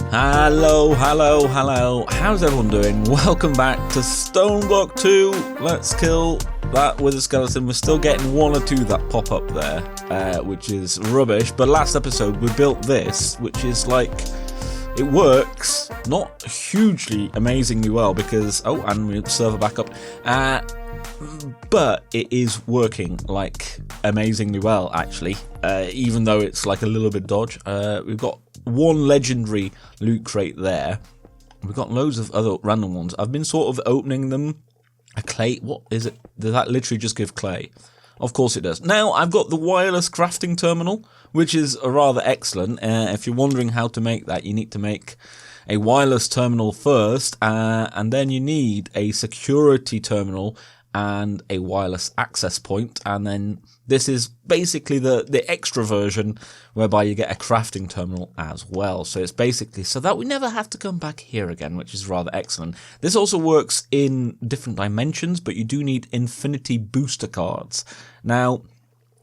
Hello, hello, hello. How's everyone doing? Welcome back to Stoneblock 2. Let's kill that wither skeleton. We're still getting one or two that pop up there, which is rubbish. But last episode we built this, which is like, it works. Not hugely amazingly well because, oh, and we server backup. But it is working like amazingly well actually, even though it's like a little bit dodge. We've got one legendary loot crate there. We've got loads of other random ones. I've been sort of opening them. A clay, what is it? Does that literally just give clay? Of course it does. Now I've got the wireless crafting terminal, which is rather excellent. If you're wondering how to make that, you need to make a wireless terminal first, and then you need a security terminal and a wireless access point, and then this is basically the extra version whereby you get a crafting terminal as well. So it's basically so that we never have to come back here again, which is rather excellent. This also works in different dimensions, but you do need infinity booster cards. Now,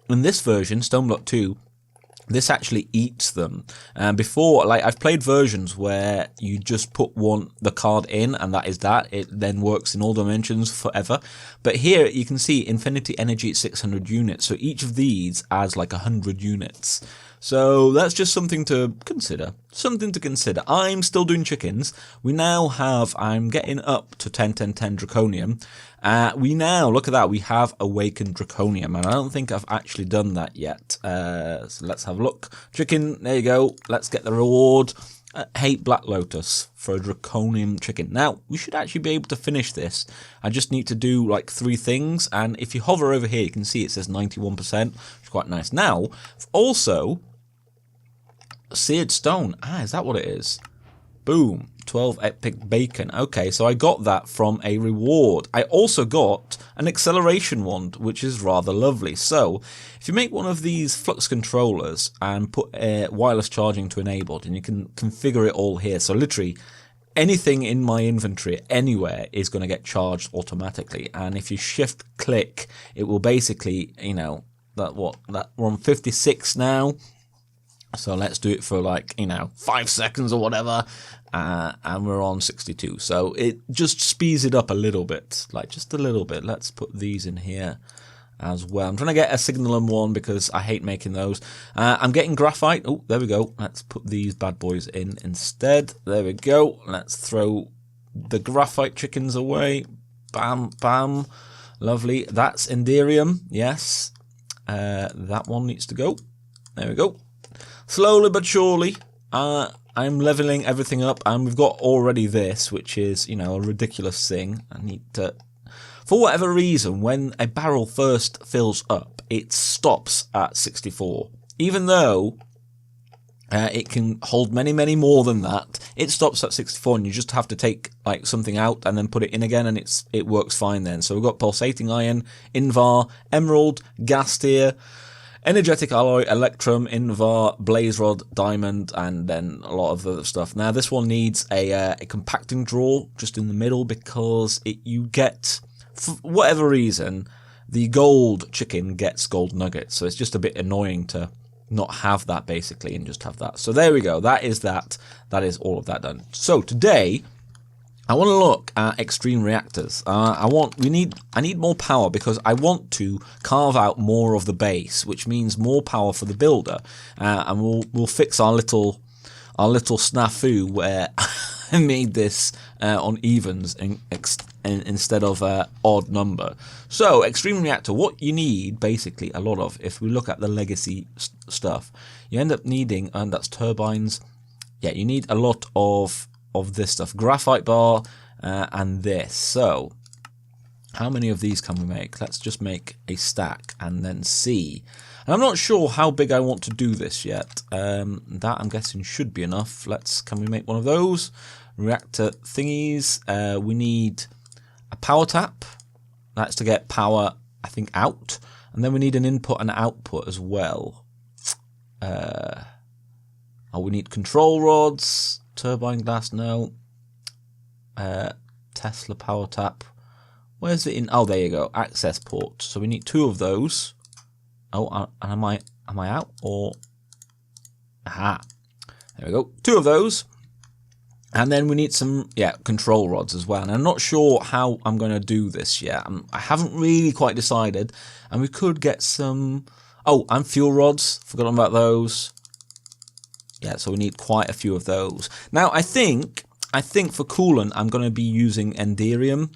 in this version, Stoneblock 2, this actually eats them. Before, like, I've played versions where you just put the card in and that is that. It then works in all dimensions forever. But here you can see infinity energy at 600 units. So each of these adds like 100 units. So that's just something to consider. Something to consider. I'm still doing chickens. We now have, I'm getting up to 10, 10, 10 draconium. We now, look at that, we have awakened draconium, and I don't think I've actually done that yet. So let's have a look. Chicken, there you go. Let's get the reward. Hate Black Lotus for a draconium chicken. Now, we should actually be able to finish this. I just need to do like 3 things, and if you hover over here, you can see it says 91%, which is quite nice. Now, also, seared stone. Is that what it is? Boom. 12 epic bacon. Okay, so I got that from a reward. I also got an acceleration wand, which is rather lovely. So, if you make one of these flux controllers and put wireless charging to enabled, and you can configure it all here. So literally, anything in my inventory anywhere is going to get charged automatically. And if you shift click, it will basically, you know, that we're on 56 now. So let's do it for like, 5 seconds or whatever, and we're on 62. So it just speeds it up a little bit, like just a little bit. Let's put these in here as well. I'm trying to get a signalum one because I hate making those. I'm getting graphite. Oh, there we go. Let's put these bad boys in instead. There we go. Let's throw the graphite chickens away. Bam, bam. Lovely. That's enderium. Yes. That one needs to go. There we go. Slowly but surely, I'm leveling everything up, and we've got already this, which is, a ridiculous thing. I need to, for whatever reason, when a barrel first fills up, it stops at 64. Even though it can hold many, many more than that, it stops at 64, and you just have to take like something out and then put it in again, and it works fine then. So we've got pulsating iron, invar, emerald, gas tier, energetic alloy, electrum, invar, blaze rod, diamond, and then a lot of other stuff. Now this one needs a compacting drawer just in the middle because you get, for whatever reason, the gold chicken gets gold nuggets. So it's just a bit annoying to not have that basically and just have that. So there we go. That is that. That is all of that done. So today, I want to look at Extreme Reactors. I need more power because I want to carve out more of the base, which means more power for the builder. And we'll fix our little snafu where I made this on evens instead of odd number. So Extreme Reactor, what you need basically a lot of, if we look at the legacy stuff, you end up needing, and that's turbines. Yeah, you need a lot of this stuff, graphite bar, and this. So how many of these can we make? Let's just make a stack and then see. And I'm not sure how big I want to do this yet. That I'm guessing should be enough. Can we make one of those reactor thingies? We need a power tap. That's to get power, I think, out, and then we need an input and output as well. We need control rods. Turbine glass, no. Tesla power tap. Where's it in? Oh, there you go. Access port. So we need 2 of those. Oh, and am I out or? Aha. There we go. 2 of those. And then we need some, control rods as well. And I'm not sure how I'm going to do this yet. I haven't really quite decided. And we could get some... Oh, and fuel rods. Forgotten about those. Yeah, so we need quite a few of those. Now, I think for coolant, I'm going to be using Enderium.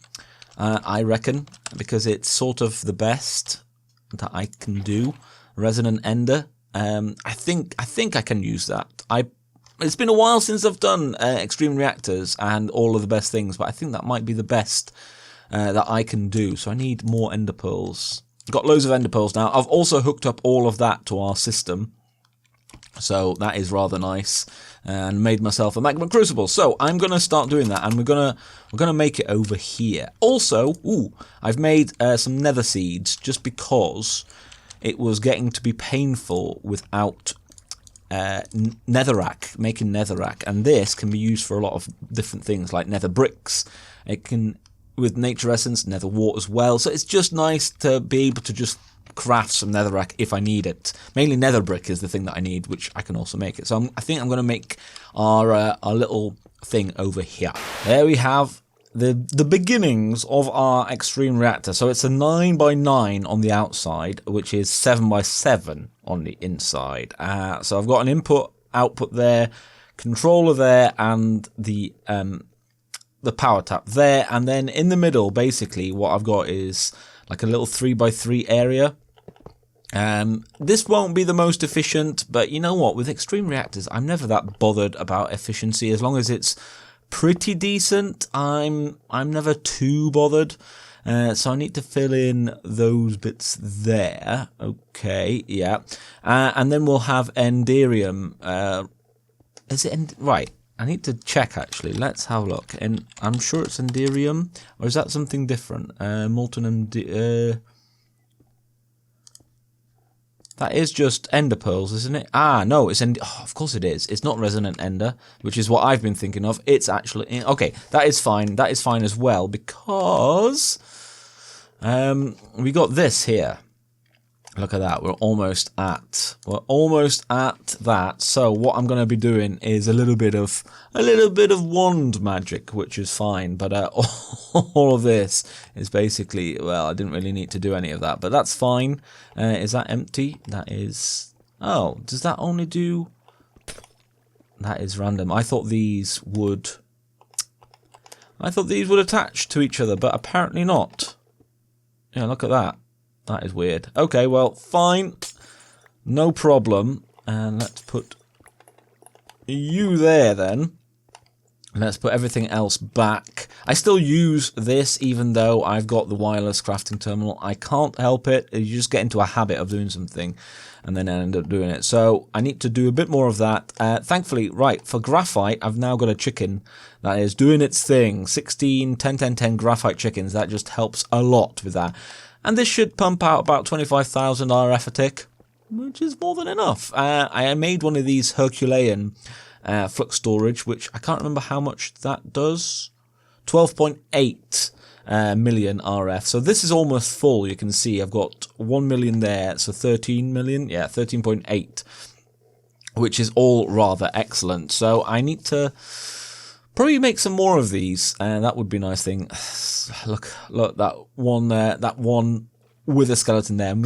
I reckon, because it's sort of the best that I can do. Resonant Ender. I think I can use that. It's been a while since I've done Extreme Reactors and all of the best things, but I think that might be the best that I can do. So I need more Ender Pearls. Got loads of Ender Pearls now. I've also hooked up all of that to our system, so that is rather nice. And made myself a magma crucible. So I'm gonna start doing that, and we're gonna make it over here. Also, I've made some nether seeds just because it was getting to be painful without netherrack, making netherrack, and this can be used for a lot of different things like nether bricks. It can, with nature essence, nether wart as well. So it's just nice to be able to just craft some netherrack if I need it. Mainly nether brick is the thing that I need, which I can also make it. So I think I'm going to make our little thing over here. There we have the beginnings of our Extreme Reactor. So it's a 9x9 on the outside, which is 7x7 on the inside. So I've got an input, output there, controller there, and the power tap there. And then in the middle, basically, what I've got is like a little 3x3 area. This won't be the most efficient, but you know what? With Extreme Reactors, I'm never that bothered about efficiency. As long as it's pretty decent, I'm never too bothered. So I need to fill in those bits there. Okay, yeah. And then we'll have Enderium. Is it right? I need to check actually. Let's have a look. And I'm sure it's Enderium, or is that something different? Molten that is just Ender Pearls, isn't it? Ah, no, it's of course it is. It's not Resonant Ender, which is what I've been thinking of. It's actually okay. That is fine. That is fine as well because we got this here. Look at that. We're almost at that. So what I'm going to be doing is a little bit of wand magic, which is fine. But all of this is basically, well, I didn't really need to do any of that, but that's fine. Is that empty? That is. Oh, does that only do? That is random. I thought these would attach to each other, but apparently not. Yeah, look at that. That is weird. Okay, well, fine. No problem. And let's put you there then. Let's put everything else back. I still use this even though I've got the wireless crafting terminal. I can't help it. You just get into a habit of doing something and then end up doing it. So I need to do a bit more of that. Thankfully, right, for graphite, I've now got a chicken that is doing its thing. 16, 10, 10, 10 graphite chickens. That just helps a lot with that. And this should pump out about 25,000 RF a tick, which is more than enough. I made one of these Herculean flux storage, which I can't remember how much that does. 12.8 million RF. So this is almost full. You can see I've got 1 million there, so 13 million. Yeah, 13.8, which is all rather excellent. So I need to probably make some more of these, and that would be a nice thing. Look, that one there, that one with a skeleton there. And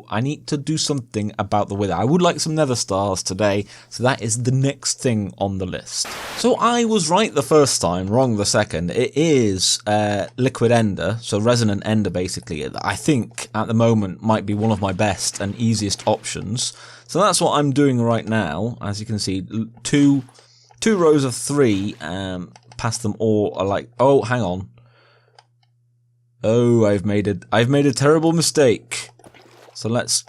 I need to do something about the wither. I would like some nether stars today, so that is the next thing on the list. So I was right the first time, wrong the second. It is liquid ender, so resonant ender basically. I think at the moment might be one of my best and easiest options. So that's what I'm doing right now. As you can see, two rows of 3, past them all are like, oh, hang on. Oh, I've made a terrible mistake. So let's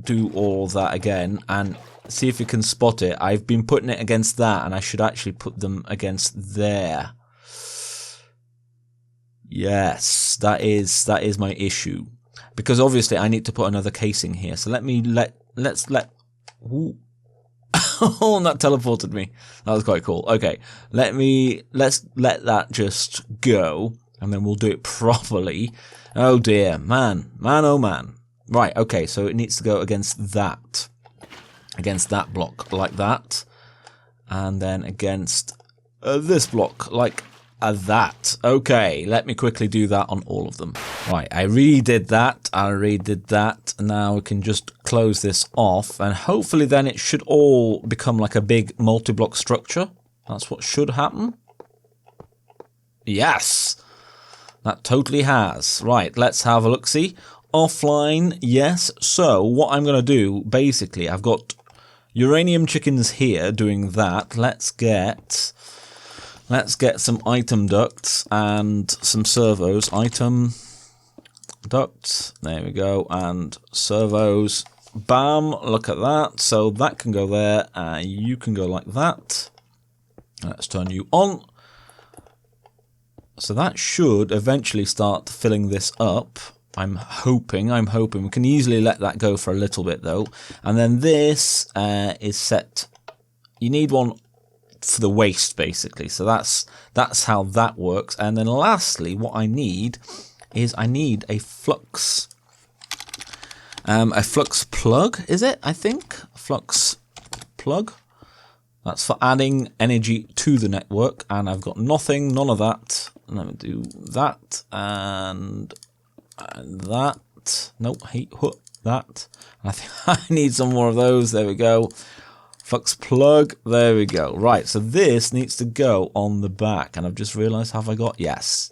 do all that again and see if you can spot it. I've been putting it against that, and I should actually put them against there. Yes, that is my issue. Because obviously I need to put another casing here. So let's let ooh. Oh, and that teleported me. That was quite cool. Okay, let's let that just go, and then we'll do it properly. Oh dear, man, oh man. Right, okay, so it needs to go against that block like that, and then against this block, like that. Okay, let me quickly do that on all of them. Right, I redid that. Now we can just close this off, and hopefully then it should all become like a big multi-block structure. That's what should happen. Yes, that totally has. Right, let's have a look-see. Offline, yes. So what I'm going to do, basically, I've got uranium chickens here doing that. Let's get some item ducts and some servos. Item ducts, there we go, and servos. Bam, look at that. So that can go there, you can go like that. Let's turn you on. So that should eventually start filling this up. I'm hoping. We can easily let that go for a little bit though. And then this is set. You need one for the waste basically. So that's how that works. And then lastly, what I need is a flux plug, is it? I think flux plug. That's for adding energy to the network, and I've got none of that. Let me do that and that. Nope, that. I think I need some more of those. There we go. Flux plug. There we go. Right, so this needs to go on the back, and I've just realised, have I got? Yes.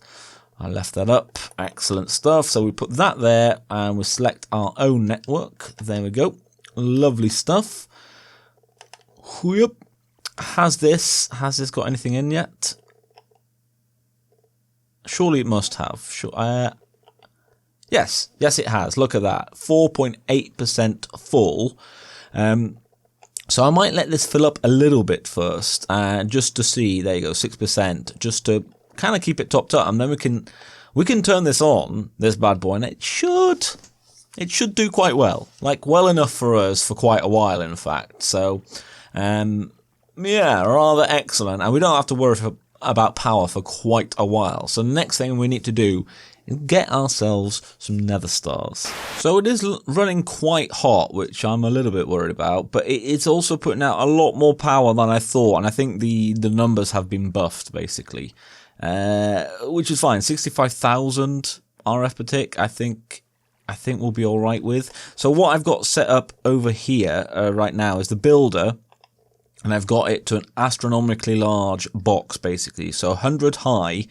I left that up. Excellent stuff. So we put that there, and we select our own network. There we go. Lovely stuff. Yep. Has this got anything in yet? Surely it must have. Sure. Yes, it has. Look at that. 4.8% full. So I might let this fill up a little bit first, just to see. There you go, 6%, just to kind of keep it topped up, and then we can turn this on, this bad boy, and it should do quite well, like well enough for us for quite a while, in fact. So, yeah, rather excellent, and we don't have to worry about power for quite a while. So the next thing we need to do is get ourselves some nether stars. So it is running quite hot, which I'm a little bit worried about, but it's also putting out a lot more power than I thought, and I think the numbers have been buffed basically, which is fine. 65,000 RF per tick, I think we'll be all right with. So what I've got set up over here right now is the builder. And I've got it to an astronomically large box, basically. So 100 high,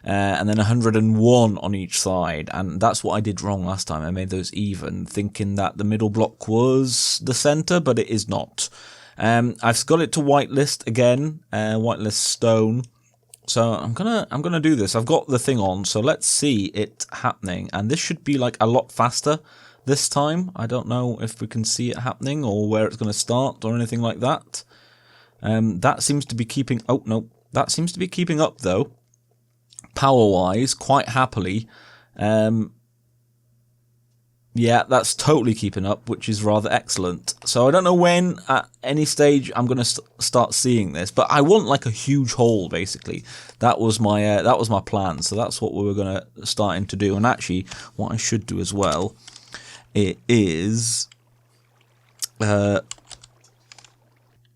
and then 101 on each side. And that's what I did wrong last time. I made those even, thinking that the middle block was the center, but it is not. I've got it to whitelist again, whitelist stone. So I'm gonna do this. I've got the thing on, so let's see it happening. And this should be like a lot faster this time. I don't know if we can see it happening or where it's gonna start or anything like that. That seems to be keeping. Oh no, that seems to be keeping up though, power-wise, quite happily. Yeah, that's totally keeping up, which is rather excellent. So I don't know when, at any stage, I'm going to start seeing this, but I want like a huge haul, basically. That was my plan. So that's what we were going to starting to do. And actually, what I should do as well, it is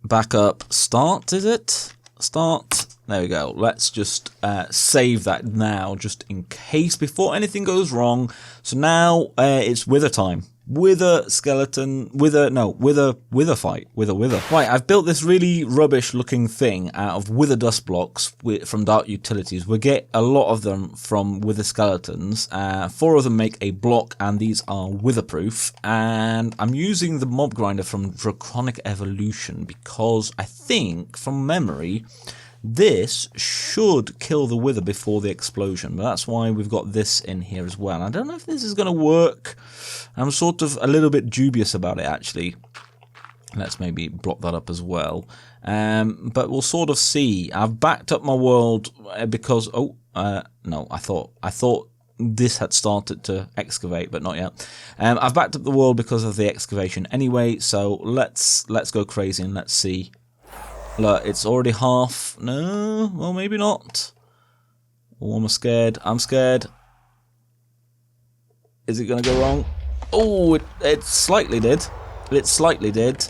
backup start. Is it start? There we go. Let's just save that now, just in case, before anything goes wrong. So now it's wither time. Wither skeleton, wither fight. Right, I've built this really rubbish looking thing out of wither dust blocks from Dark Utilities. We get a lot of them from wither skeletons. 4 of them make a block, and these are witherproof. And I'm using the mob grinder from Draconic Evolution because I think, from memory, this should kill the wither before the explosion, but that's why we've got this in here as well. I don't know if this is going to work. I'm sort of a little bit dubious about it, actually. Let's maybe block that up as well. But we'll sort of see. I've backed up my world because... Oh, no, I thought this had started to excavate, but not yet. I've backed up the world because of the excavation anyway, so let's go crazy and let's see. Look, it's already half. No, well, maybe not. Oh, I'm scared. I'm scared. Is it going to go wrong? Oh, it slightly did. It slightly did.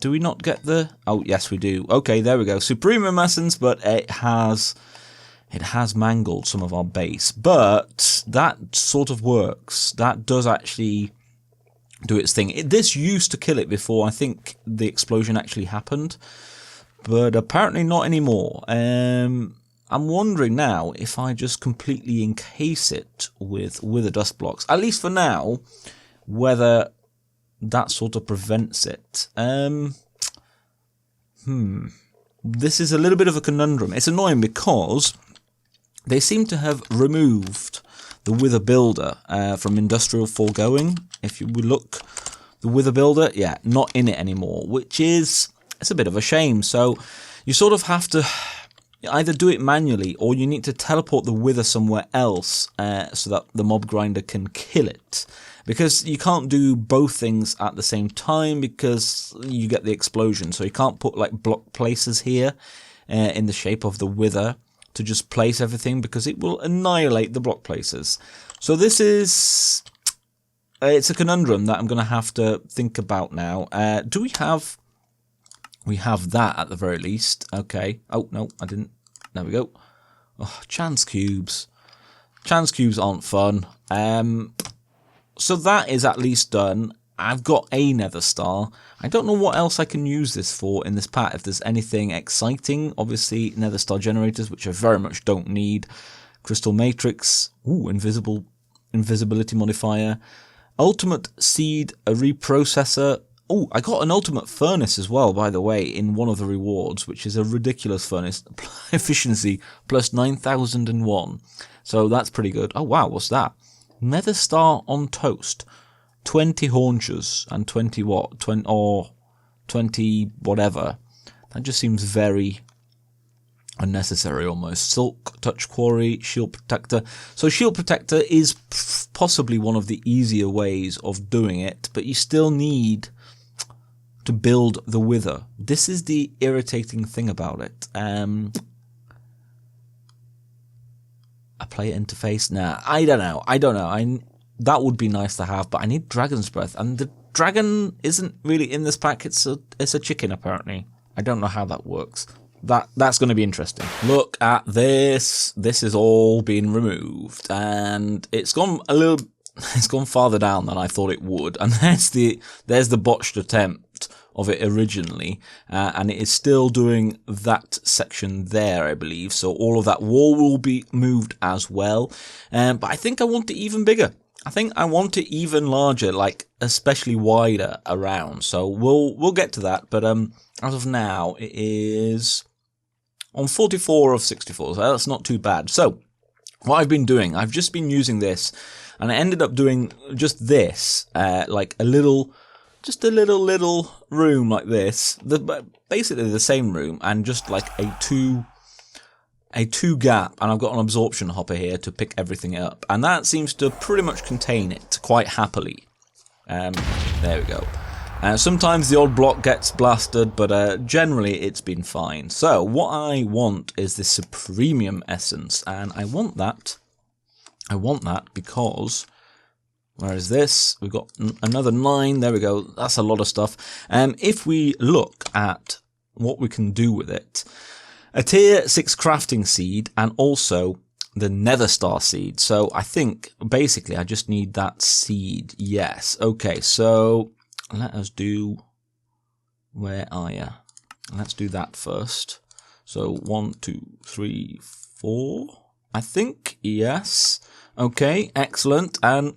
Do we not get the... Oh, yes, we do. Okay, there we go. Supremum essence, but it has mangled some of our base. But that sort of works. That does actually do its thing. This used to kill it before I think the explosion actually happened. But apparently not anymore. I'm wondering now if I just completely encase it with wither dust blocks, at least for now, whether that sort of prevents it. This is a little bit of a conundrum. It's annoying because they seem to have removed the wither builder from industrial foregoing. If you look, the wither builder, yeah, not in it anymore, which is, it's a bit of a shame. So you sort of have to either do it manually or you need to teleport the wither somewhere else so that the mob grinder can kill it. Because you can't do both things at the same time because you get the explosion. So you can't put like block places here in the shape of the wither to just place everything because it will annihilate the block places. So this is... it's a conundrum that I'm going to have to think about now. Do we have... We have that at the very least. Okay. Oh, no, I didn't. There we go. Oh, chance cubes. Chance cubes aren't fun. So that is at least done. I've got a nether star. I don't know what else I can use this for in this pack. If there's anything exciting, obviously nether star generators, which I very much don't need. Crystal matrix. Ooh, invisibility modifier. Ultimate seed, a reprocessor. Oh, I got an ultimate furnace as well, by the way, in one of the rewards, which is a ridiculous furnace. Efficiency plus 9001. So that's pretty good. Oh, wow, what's that? Nether star on toast. 20 haunches and 20 what? 20 whatever. That just seems very unnecessary almost. Silk, touch quarry, shield protector. So shield protector is possibly one of the easier ways of doing it, but you still need to build the wither. This is the irritating thing about it. A player interface? Nah, I don't know. That would be nice to have, but I need Dragon's Breath, and the dragon isn't really in this pack. It's a chicken apparently. I don't know how that works. That's going to be interesting. Look at this. This is all been removed, and it's gone a little. It's gone farther down than I thought it would, and there's the botched attempt of it originally, and it is still doing that section there, I believe. So all of that wall will be moved as well, but I think I want it even bigger. I think I want it even larger, like especially wider around. So we'll get to that, but as of now, it is on 44 of 64, so that's not too bad. So what I've been doing, I've just been using this, and I ended up doing just this, like a little room like this, basically the same room, and just like a two gap, and I've got an absorption hopper here to pick everything up, and that seems to pretty much contain it quite happily. There we go. Sometimes the odd block gets blasted, but generally it's been fine. So what I want is this Supremium essence, and I want that because... Where is this? We've got another 9. There we go. That's a lot of stuff. If we look at what we can do with it, a tier 6 crafting seed and also the nether star seed. So I think basically I just need that seed. Yes. Okay. So let us do. Where are you? Let's do that first. So 1, 2, 3, 4. I think. Yes. Okay. Excellent. And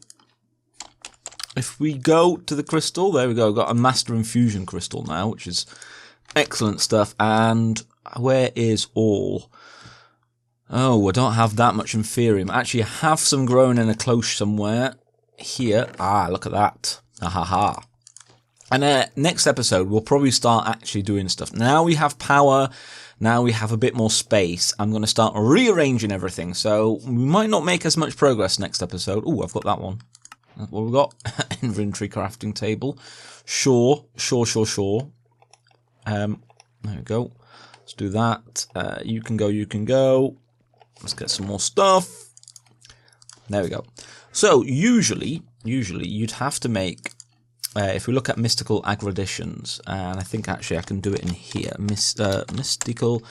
if we go to the crystal, there we go, got a Master Infusion crystal now, which is excellent stuff. And where is all? Oh, I don't have that much Inferium. Actually, I have some growing in a cloche somewhere. Here. Ah, look at that. Ha. And next episode, we'll probably start actually doing stuff. Now we have power. Now we have a bit more space. I'm going to start rearranging everything. So we might not make as much progress next episode. Oh, I've got that one. That's what we've got. Inventory crafting table. Sure. There we go. Let's do that. You can go. Let's get some more stuff. There we go. So usually you'd have to make if we look at mystical agradditions, and I think actually I can do it in here, mystical,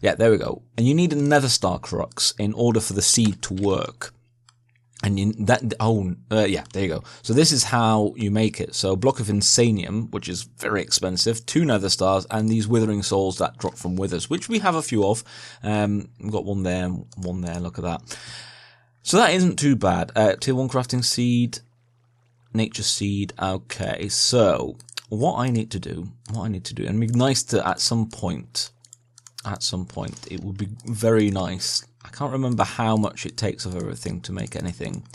yeah, there we go. And you need a nether star crux in order for the seed to work. And yeah, there you go. So this is how you make it. So block of insanium, which is very expensive, 2 nether stars, and these withering souls that drop from withers, which we have a few of. We've got one there, look at that. So that isn't too bad. Tier 1 crafting seed, nature seed, okay. So what I need to do, and it'd be nice to at some point, it would be very nice. I can't remember how much it takes of everything to make anything.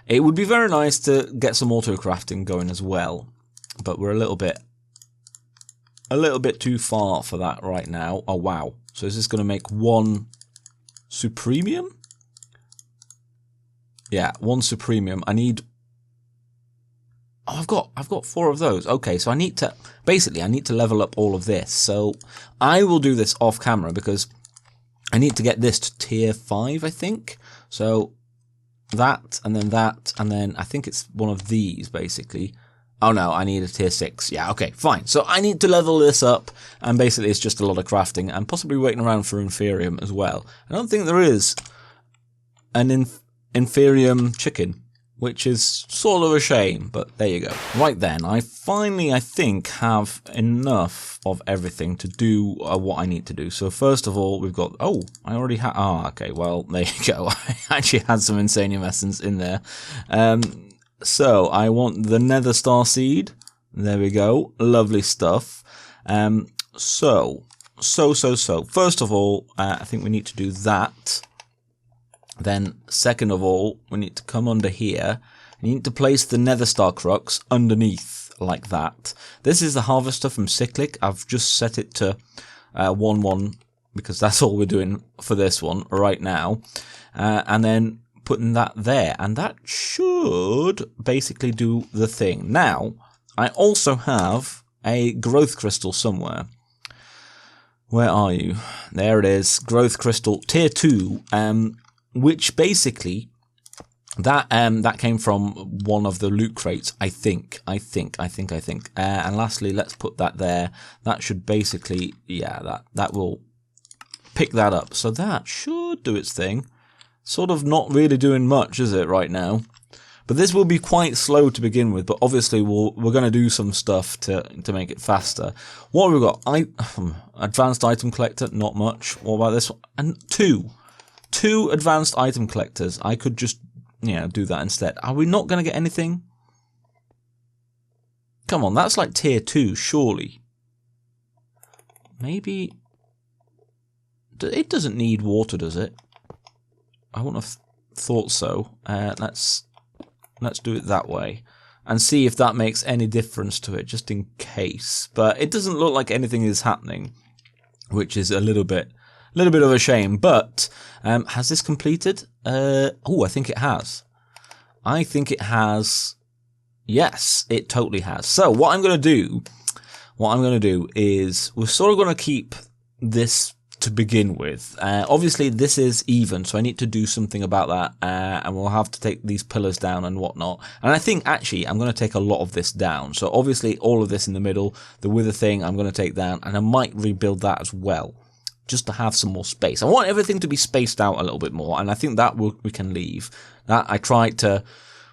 It would be very nice to get some auto crafting going as well, but we're a little bit too far for that right now. Oh wow! So is this going to make 1 supremium? Yeah, 1 supremium. I need. Oh, I've got 4 of those. Okay, so I need to level up all of this. So I will do this off camera because I need to get this to tier 5, I think. So that, and then I think it's one of these, basically. Oh no, I need a tier 6. Yeah, okay, fine. So I need to level this up, and basically it's just a lot of crafting, and possibly waiting around for Inferium as well. I don't think there is an Inferium chicken, which is sort of a shame, but there you go. Right then, I finally, I think, have enough of everything to do what I need to do. So first of all, we've got, oh, I already have, okay, well, there you go. I actually had some Insanium essence in there. So I want the Nether Star Seed. There we go. Lovely stuff. So. First of all, I think we need to do that. Then, second of all, we need to come under here. You need to place the Nether Star Crux underneath, like that. This is the harvester from Cyclic. I've just set it to 1-1, because that's all we're doing for this one right now. And then putting that there. And that should basically do the thing. Now, I also have a growth crystal somewhere. Where are you? There it is. Growth crystal, tier 2. Which basically, that came from one of the loot crates, I think. And lastly, let's put that there. That should basically, yeah, that will pick that up. So that should do its thing. Sort of not really doing much, is it, right now? But this will be quite slow to begin with, but obviously we're going to do some stuff to make it faster. What have we got? Advanced item collector, not much. What about this one? And 2 advanced item collectors. I could just, do that instead. Are we not going to get anything? Come on, that's like tier 2, surely. Maybe. It doesn't need water, does it? I wouldn't have thought so. Let's do it that way. And see if that makes any difference to it, just in case. But it doesn't look like anything is happening, which is a little bit of a shame, but has this completed? Oh, I think it has. Yes, it totally has. So what I'm going to do is we're sort of going to keep this to begin with. Obviously, this is even, so I need to do something about that, and we'll have to take these pillars down and whatnot. And I think, actually, I'm going to take a lot of this down. So obviously, all of this in the middle, the wither thing, I'm going to take down, and I might rebuild that as well, just to have some more space. I want everything to be spaced out a little bit more, and I think that we can leave. That I tried to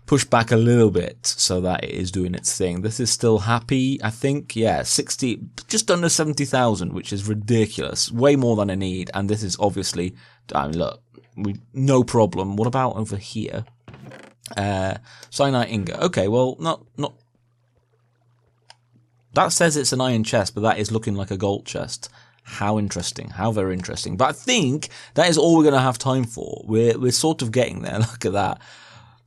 push back a little bit so that it is doing its thing. This is still happy, I think. Yeah, 60, just under 70,000, which is ridiculous. Way more than I need, and this is obviously, I mean, look, no problem. What about over here? Cyanite ingot. Okay, well, not. That says it's an iron chest, but that is looking like a gold chest. How interesting. How very interesting. But I think that is all we're going to have time for. We're sort of getting there. Look at that.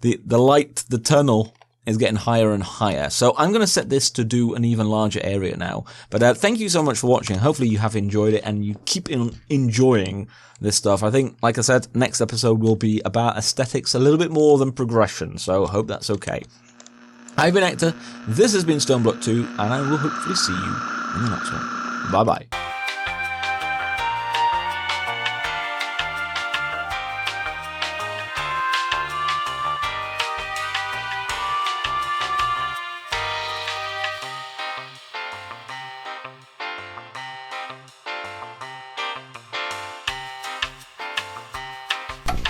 The light, the tunnel is getting higher and higher. So I'm going to set this to do an even larger area now. But thank you so much for watching. Hopefully you have enjoyed it and you keep enjoying this stuff. I think, like I said, next episode will be about aesthetics a little bit more than progression. So I hope that's okay. I've been Hector. This has been Stoneblock 2, and I will hopefully see you in the next one. Bye-bye.